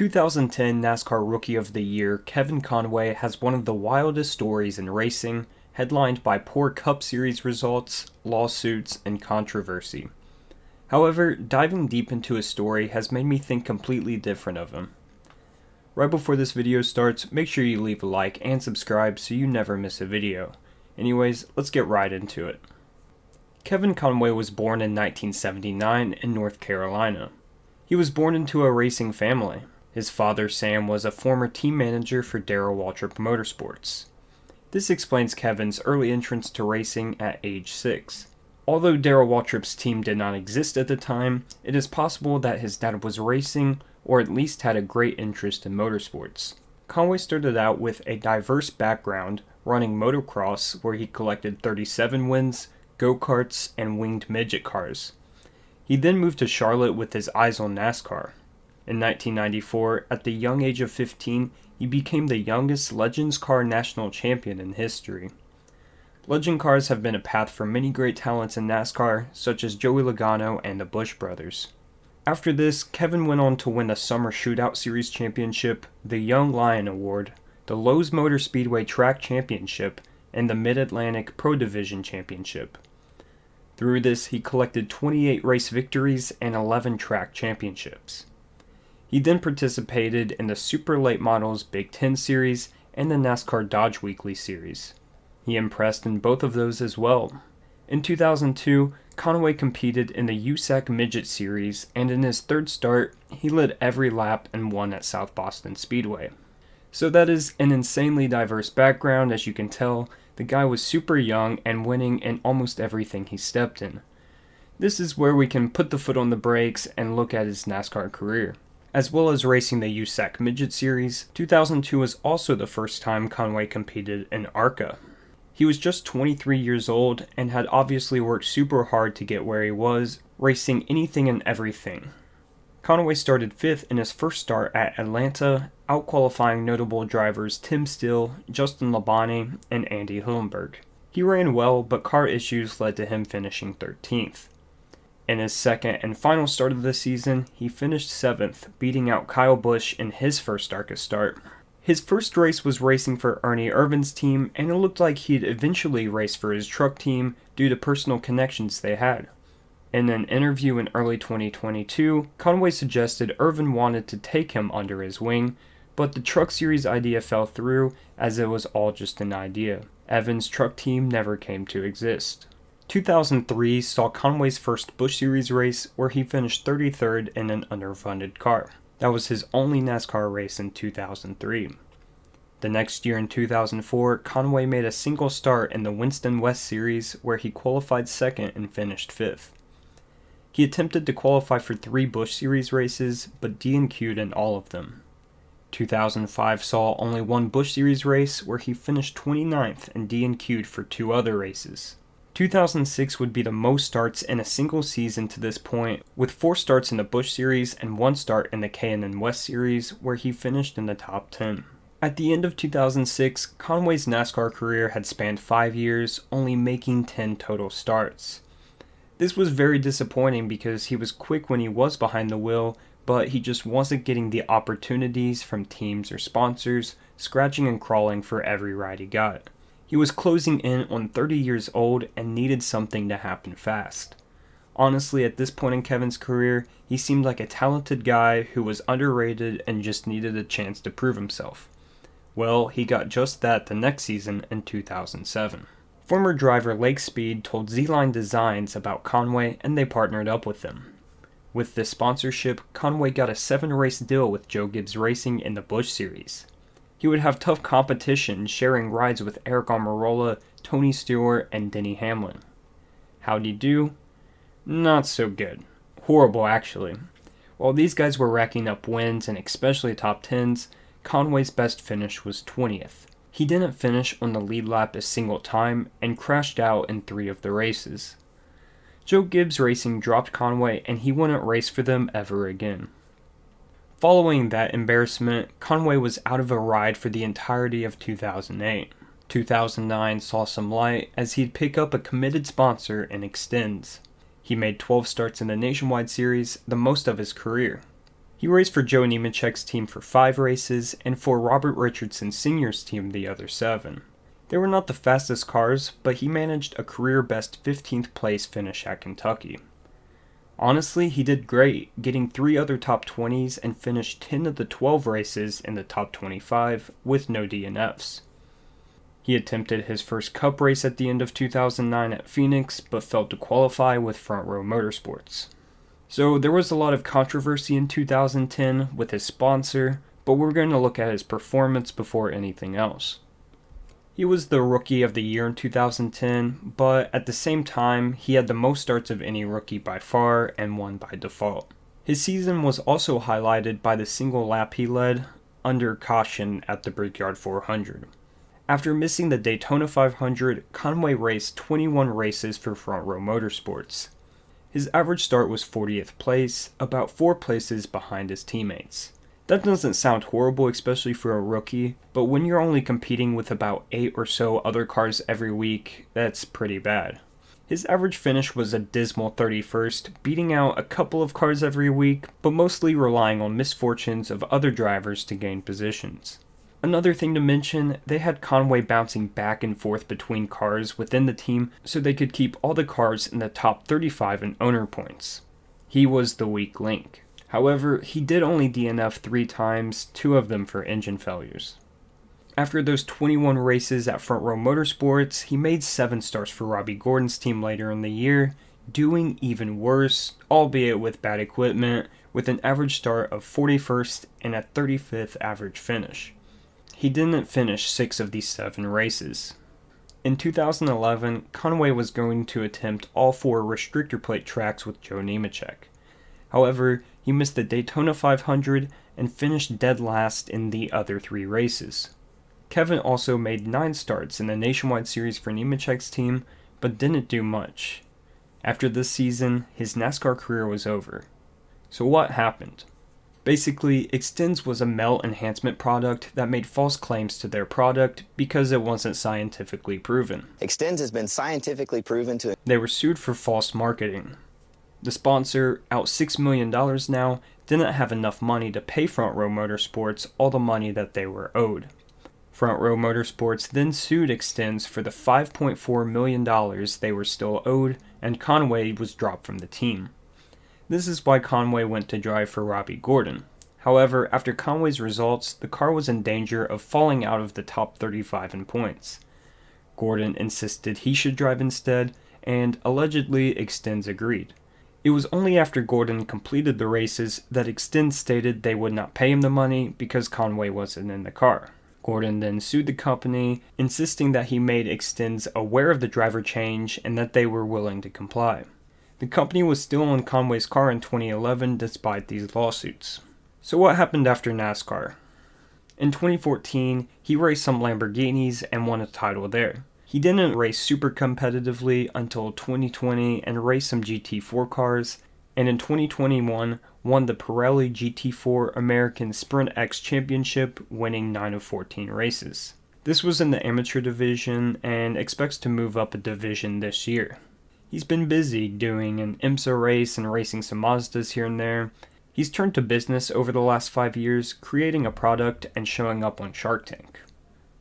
2010 NASCAR Rookie of the Year Kevin Conway has one of the wildest stories in racing, headlined by poor Cup Series results, lawsuits, and controversy. However, diving deep into his story has made me think completely different of him. Right before this video starts, make sure you leave a like and subscribe so you never miss a video. Anyways, let's get right into it. Kevin Conway was born in 1979 in North Carolina. He was born into a racing family. His father, Sam, was a former team manager for Darrell Waltrip Motorsports. This explains Kevin's early entrance to racing at age 6. Although Darrell Waltrip's team did not exist at the time, it is possible that his dad was racing or at least had a great interest in motorsports. Conway started out with a diverse background, running motocross where he collected 37 wins, go-karts, and winged midget cars. He then moved to Charlotte with his eyes on NASCAR. In 1994, at the young age of 15, he became the youngest Legends Car national champion in history. Legend cars have been a path for many great talents in NASCAR, such as Joey Logano and the Busch brothers. After this, Kevin went on to win the Summer Shootout Series Championship, the Young Lion Award, the Lowe's Motor Speedway Track Championship, and the Mid-Atlantic Pro Division Championship. Through this, he collected 28 race victories and 11 track championships. He then participated in the Super Late Models Big Ten Series and the NASCAR Dodge Weekly Series. He impressed in both of those as well. In 2002, Conway competed in the USAC Midget Series, and in his third start, he led every lap and won at South Boston Speedway. So that is an insanely diverse background. As you can tell, the guy was super young and winning in almost everything he stepped in. This is where we can put the foot on the brakes and look at his NASCAR career. As well as racing the USAC Midget Series, 2002 was also the first time Conway competed in ARCA. He was just 23 years old and had obviously worked super hard to get where he was, racing anything and everything. Conway started 5th in his first start at Atlanta, outqualifying notable drivers Tim Steele, Justin Labonte, and Andy Hillenberg. He ran well, but car issues led to him finishing 13th. In his second and final start of the season, he finished 7th, beating out Kyle Busch in his first ARCA start. His first race was racing for Ernie Irvan's team, and it looked like he'd eventually race for his truck team due to personal connections they had. In an interview in early 2022, Conway suggested Irvan wanted to take him under his wing, but the Truck Series idea fell through as it was all just an idea. Evans' truck team never came to exist. 2003 saw Conway's first Busch Series race where he finished 33rd in an underfunded car. That was his only NASCAR race in 2003. The next year in 2004, Conway made a single start in the Winston West Series where he qualified 2nd and finished 5th. He attempted to qualify for 3 Busch Series races, but DNQ'd in all of them. 2005 saw only one Busch Series race where he finished 29th and DNQ'd for 2 other races. 2006 would be the most starts in a single season to this point, with 4 starts in the Busch Series and 1 start in the K&N West Series, where he finished in the top 10. At the end of 2006, Conway's NASCAR career had spanned 5 years, only making 10 total starts. This was very disappointing because he was quick when he was behind the wheel, but he just wasn't getting the opportunities from teams or sponsors, scratching and crawling for every ride he got. He was closing in on 30 years old and needed something to happen fast. Honestly, at this point in Kevin's career, he seemed like a talented guy who was underrated and just needed a chance to prove himself. Well, he got just that the next season in 2007. Former driver Lake Speed told Z-Line Designs about Conway and they partnered up with him. With this sponsorship, Conway got a 7-race deal with Joe Gibbs Racing in the Busch Series. He would have tough competition sharing rides with Eric Almirola, Tony Stewart, and Denny Hamlin. How'd he do? Not so good. Horrible, actually. While these guys were racking up wins and especially top 10s, Conway's best finish was 20th. He didn't finish on the lead lap a single time and crashed out in 3 of the races. Joe Gibbs Racing dropped Conway and he wouldn't race for them ever again. Following that embarrassment, Conway was out of a ride for the entirety of 2008. 2009 saw some light as he'd pick up a committed sponsor in Extends. He made 12 starts in the Nationwide Series, the most of his career. He raced for Joe Nemechek's team for 5 races, and for Robert Richardson Sr.'s team the other 7. They were not the fastest cars, but he managed a career-best 15th place finish at Kentucky. Honestly, he did great, getting 3 other top 20s and finished 10 of the 12 races in the top 25 with no DNFs. He attempted his first Cup race at the end of 2009 at Phoenix, but failed to qualify with Front Row Motorsports. So there was a lot of controversy in 2010 with his sponsor, but we're going to look at his performance before anything else. He was the Rookie of the Year in 2010, but at the same time, he had the most starts of any rookie by far and won by default. His season was also highlighted by the single lap he led under caution at the Brickyard 400. After missing the Daytona 500, Conway raced 21 races for Front Row Motorsports. His average start was 40th place, about 4 places behind his teammates. That doesn't sound horrible, especially for a rookie, but when you're only competing with about 8 or so other cars every week, that's pretty bad. His average finish was a dismal 31st, beating out a couple of cars every week, but mostly relying on misfortunes of other drivers to gain positions. Another thing to mention, they had Conway bouncing back and forth between cars within the team so they could keep all the cars in the top 35 in owner points. He was the weak link. However, he did only DNF 3 times, 2 of them for engine failures. After those 21 races at Front Row Motorsports, he made 7 starts for Robbie Gordon's team later in the year, doing even worse, albeit with bad equipment, with an average start of 41st and a 35th average finish. He didn't finish 6 of these 7 races. In 2011, Conway was going to attempt all 4 restrictor plate tracks with Joe Nemechek. However, he missed the Daytona 500 and finished dead last in the other 3 races. Kevin also made 9 starts in the Nationwide Series for Nemechek's team, but didn't do much. After this season, his NASCAR career was over. So what happened? Basically, Extends was a melt enhancement product that made false claims to their product because it wasn't scientifically proven. Extends has been scientifically proven to... They were sued for false marketing. The sponsor, out $6 million now, didn't have enough money to pay Front Row Motorsports all the money that they were owed. Front Row Motorsports then sued Extends for the $5.4 million they were still owed, and Conway was dropped from the team. This is why Conway went to drive for Robbie Gordon. However, after Conway's results, the car was in danger of falling out of the top 35 in points. Gordon insisted he should drive instead, and allegedly Extends agreed. It was only after Gordon completed the races that Extends stated they would not pay him the money because Conway wasn't in the car. Gordon then sued the company, insisting that he made Extends aware of the driver change and that they were willing to comply. The company was still on Conway's car in 2011 despite these lawsuits. So what happened after NASCAR? In 2014, he raced some Lamborghinis and won a title there. He didn't race super competitively until 2020 and raced some GT4 cars, and in 2021 won the Pirelli GT4 American Sprint X Championship, winning 9 of 14 races. This was in the amateur division and expects to move up a division this year. He's been busy doing an IMSA race and racing some Mazdas here and there. He's turned to business over the last 5 years, creating a product and showing up on Shark Tank.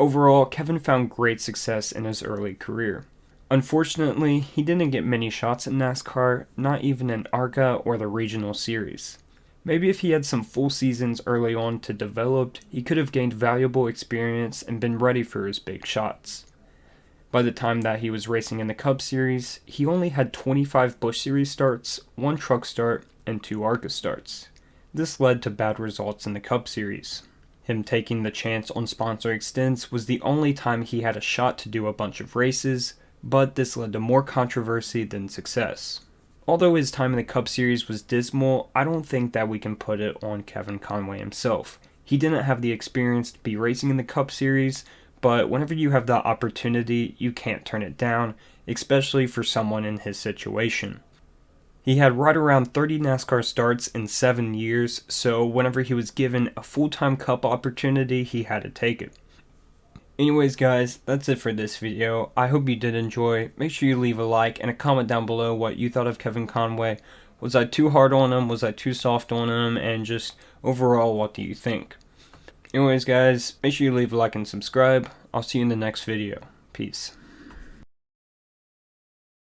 Overall, Kevin found great success in his early career. Unfortunately, he didn't get many shots in NASCAR, not even in ARCA or the regional series. Maybe if he had some full seasons early on to develop, he could have gained valuable experience and been ready for his big shots. By the time that he was racing in the Cup Series, he only had 25 Busch Series starts, 1 truck start, and 2 ARCA starts. This led to bad results in the Cup Series. Him taking the chance on sponsor Extends was the only time he had a shot to do a bunch of races, but this led to more controversy than success. Although his time in the Cup Series was dismal, I don't think that we can put it on Kevin Conway himself. He didn't have the experience to be racing in the Cup Series, but whenever you have that opportunity, you can't turn it down, especially for someone in his situation. He had right around 30 NASCAR starts in 7 years, so whenever he was given a full-time Cup opportunity, he had to take it. Anyways guys, that's it for this video. I hope you did enjoy. Make sure you leave a like and a comment down below what you thought of Kevin Conway. Was I too hard on him? Was I too soft on him? And just overall, what do you think? Anyways, guys, make sure you leave a like and subscribe. I'll see you in the next video. Peace.